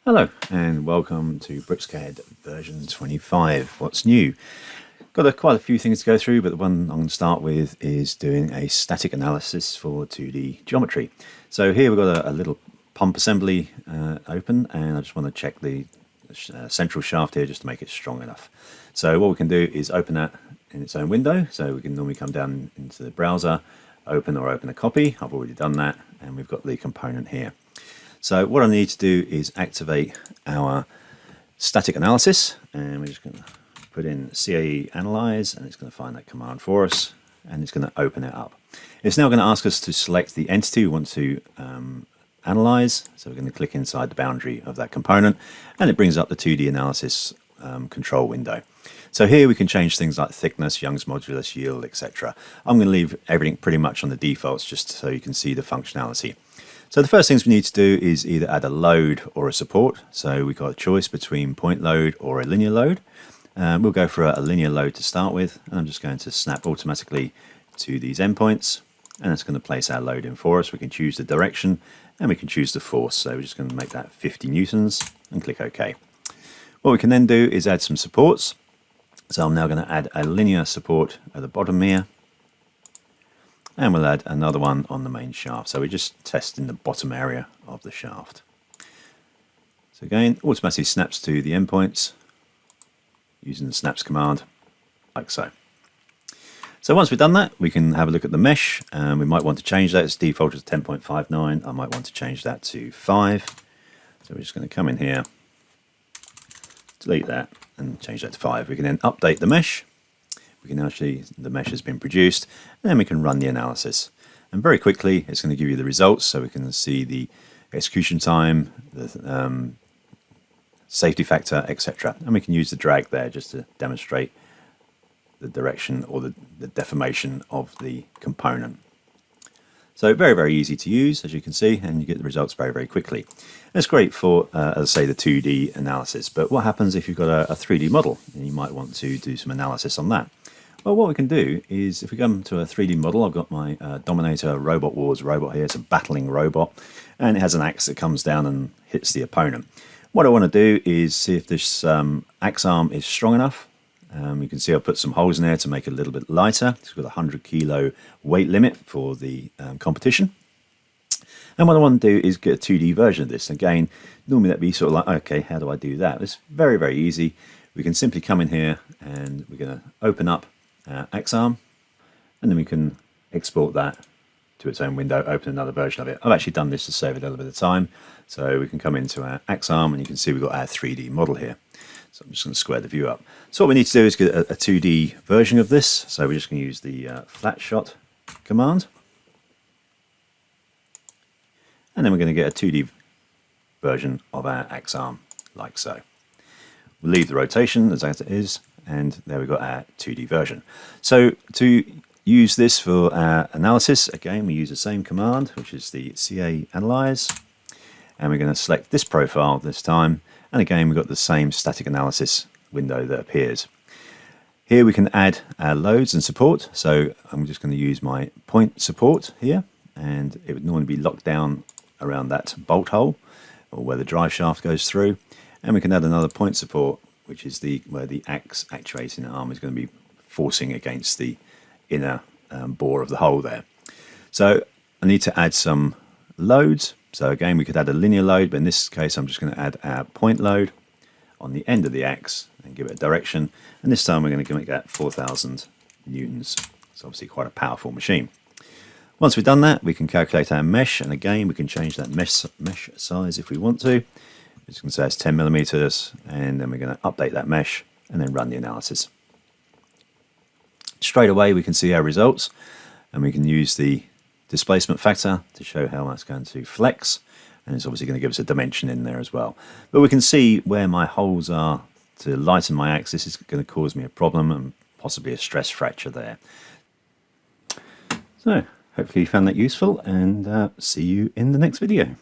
Hello and welcome to BricsCAD version 25. What's new? Got quite a few things to go through, but the one I'm going to start with is doing a static analysis for 2D geometry. So here we've got a little pump assembly open, and I just want to check the central shaft here just to make it strong enough. So what we can do is open that in its own window. So we can normally come down into the browser, open a copy. I've already done that, and we've got the component here. So what I need to do is activate our static analysis, and we're just going to put in CAE analyze, and it's going to find that command for us, and it's going to open it up. It's now going to ask us to select the entity we want to analyze, so we're going to click inside the boundary of that component, and it brings up the 2D analysis control window. So here we can change things like thickness, Young's modulus, yield, etc. I'm going to leave everything pretty much on the defaults just so you can see the functionality. So the first things we need to do is either add a load or a support. So we've got a choice between point load or a linear load. We'll go for a linear load to start with, and I'm just going to snap automatically to these endpoints, and it's going to place our load in for us. We can choose the direction and we can choose the force. So we're just going to make that 50 newtons and click OK. What we can then do is add some supports. So I'm now going to add a linear support at the bottom here, and we'll add another one on the main shaft. So we're just testing the bottom area of the shaft. So again, automatically snaps to the endpoints using the snaps command, like so. So once we've done that, we can have a look at the mesh. We might want to change that. It's defaulted to 10.59. I might want to change that to 5. So we're just going to come in here, delete that, and change that to 5. We can then update the mesh. We can actually, the mesh has been produced, and then we can run the analysis. And very quickly, it's going to give you the results, so we can see the execution time, the safety factor, etc. And we can use the drag there just to demonstrate the direction or the deformation of the component. So very, very easy to use, as you can see, and you get the results very, very quickly. It's great for, as I say, the 2D analysis. But what happens if you've got a 3D model and you might want to do some analysis on that? Well, what we can do is, if we come to a 3D model, I've got my Dominator Robot Wars robot here. It's a battling robot, and it has an axe that comes down and hits the opponent. What I want to do is see if this axe arm is strong enough. You can see I've put some holes in there to make it a little bit lighter. It's got a 100 kilo weight limit for the competition. And what I want to do is get a 2D version of this. Again, normally that'd be sort of like, okay, how do I do that? It's very, very easy. We can simply come in here and we're going to open up axe arm, and then we can export that to its own window, open another version of it. I've actually done this to save a little bit of time. So we can come into our axe arm, and you can see we've got our 3D model here. So I'm just going to square the view up. So what we need to do is get a 2D version of this. So we're just going to use the flat shot command. And then we're going to get a 2D version of our axe arm, like so. We'll leave the rotation as it is, and there we've got our 2D version. So to use this for our analysis, again, we use the same command, which is the CA analyze. And we're going to select this profile this time. And again, we've got the same static analysis window that appears. Here we can add our loads and support. So I'm just going to use my point support here, and it would normally be locked down around that bolt hole or where the drive shaft goes through. And we can add another point support, which is where the axe actuating arm is going to be forcing against the inner bore of the hole there. So I need to add some loads. So again, we could add a linear load, but in this case, I'm just going to add our point load on the end of the axe and give it a direction. And this time we're going to make that 4,000 newtons. It's obviously quite a powerful machine. Once we've done that, we can calculate our mesh. And again, we can change that mesh size if we want to. It's going to say it's 10 millimeters, and then we're going to update that mesh and then run the analysis. Straight away, we can see our results, and we can use the displacement factor to show how that's going to flex, and it's obviously going to give us a dimension in there as well. But we can see where my holes are to lighten my axe. This is going to cause me a problem and possibly a stress fracture there. So hopefully you found that useful, and see you in the next video.